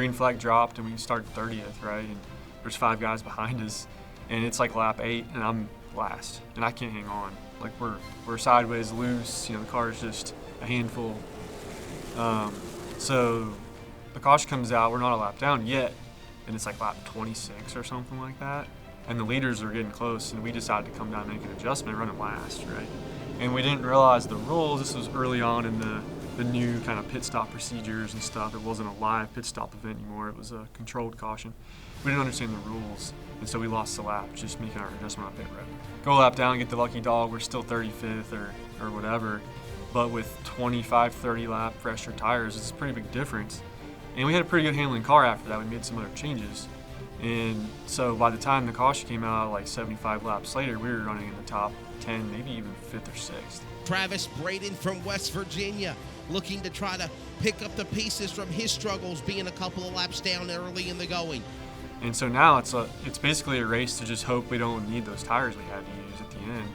green flag dropped and we started 30th, right? And there's 5 guys behind us, and it's like lap 8, and I'm last, and I can't hang on. Like we're sideways, loose. The car is just a handful. So the caution comes out. We're not a lap down yet, and it's like lap 26 or something like that. And the leaders are getting close, and we decided to come down and make an adjustment, running last, right? And we didn't realize the rules. This was early on in the new kind of pit stop procedures and stuff. It wasn't a live pit stop event anymore. It was a controlled caution. We didn't understand the rules, and so we lost the lap just making our adjustment on pit road. Go a lap down, get the lucky dog. We're still 35th or whatever, but with 25, 30 lap fresher tires, it's a pretty big difference. And we had a pretty good handling car after that. We made some other changes. And so by the time the caution came out, like 75 laps later, we were running in the top 10, maybe even 5th or 6th. Travis Braden from West Virginia, looking to try to pick up the pieces from his struggles being a couple of laps down early in the going. And so now it's basically a race to just hope we don't need those tires we had to use at the end.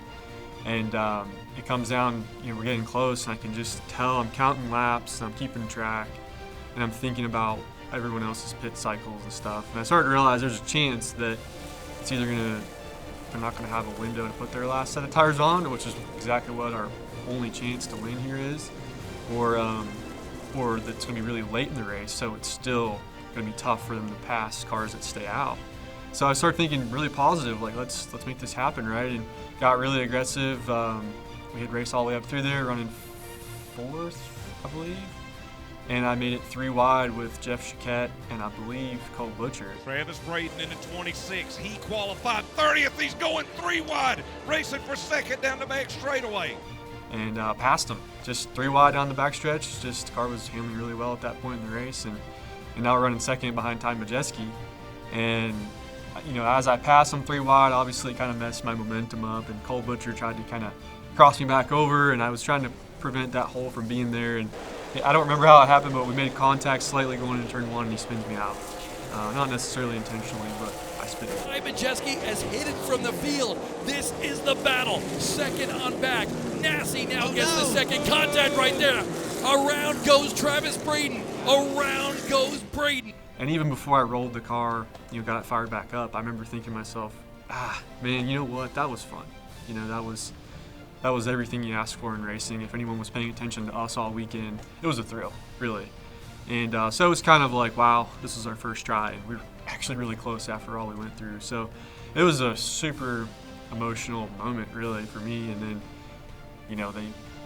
And it comes down, we're getting close, and I can just tell I'm counting laps, and I'm keeping track, and I'm thinking about everyone else's pit cycles and stuff. And I started to realize there's a chance that it's either they're not gonna have a window to put their last set of tires on, which is exactly what our only chance to win here is, or that it's gonna be really late in the race, so it's still gonna be tough for them to pass cars that stay out. So I started thinking really positive, like let's make this happen, right? And got really aggressive. We had raced all the way up through there, running 4th, I believe. And I made it 3 wide with Jeff Chiquette and I believe Cole Butcher. Travis Braden into 26. He qualified 30th. He's going 3 wide, racing for 2nd down the back straightaway. And passed him, just 3 wide down the backstretch. Just the car was handling really well at that point in the race, and now we're running 2nd behind Ty Majeski. And as I passed him 3 wide, obviously it kind of messed my momentum up. And Cole Butcher tried to kind of cross me back over, and I was trying to prevent that hole from being there. And I don't remember how it happened, but we made contact slightly going into turn 1, and he spins me out. Not necessarily intentionally, but I spin him. Ty Majeski has hit it from the field. This is the battle. 2nd on back. Nassie now gets the 2nd contact right there. Around goes Travis Braden. Around goes Braden. And even before I rolled the car, got it fired back up, I remember thinking to myself, man, you know what? That was fun. That was everything you ask for in racing. If anyone was paying attention to us all weekend, it was a thrill, really. And so it was kind of like, wow, this is our first try. And we were actually really close after all we went through. So it was a super emotional moment, really, for me. And then, they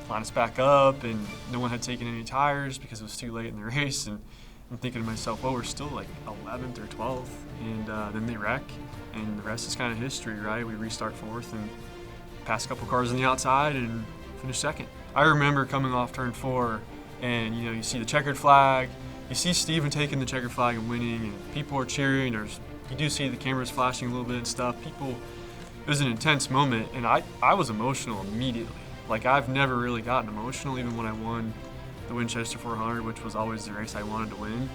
line us back up, and no one had taken any tires because it was too late in the race. And I'm thinking to myself, well, we're still like 11th or 12th. And then they wreck, and the rest is kind of history, right? We restart 4th and pass a couple cars on the outside and finish 2nd. I remember coming off turn 4, and you see the checkered flag, you see Steven taking the checkered flag and winning, and people are cheering. You do see the cameras flashing a little bit and stuff. It was an intense moment, and I was emotional immediately. Like, I've never really gotten emotional, even when I won the Winchester 400, which was always the race I wanted to win.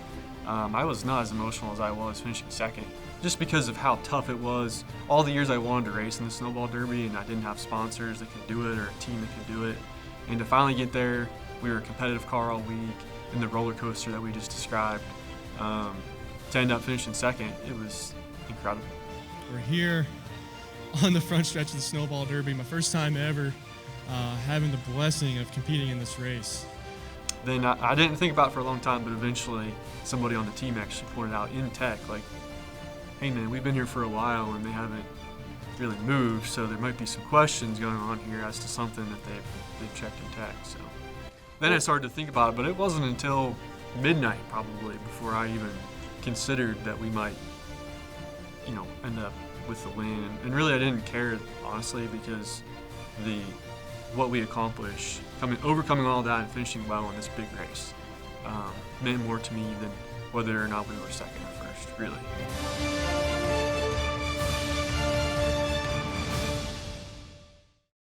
I was not as emotional as I was finishing 2nd, just because of how tough it was. All the years I wanted to race in the Snowball Derby, and I didn't have sponsors that could do it or a team that could do it. And to finally get there, we were a competitive car all week in the roller coaster that we just described. To end up finishing 2nd, it was incredible. We're here on the front stretch of the Snowball Derby, my first time ever having the blessing of competing in this race. Then I didn't think about it for a long time, but eventually somebody on the team actually pointed out in tech, like, hey man, we've been here for a while and they haven't really moved, so there might be some questions going on here as to something that they've checked in tech. So then I started to think about it, but it wasn't until midnight probably before I even considered that we might, end up with the win. And really I didn't care, honestly, because what we accomplished, overcoming all that and finishing well in this big race, meant more to me than whether or not we were 2nd or 1st, really.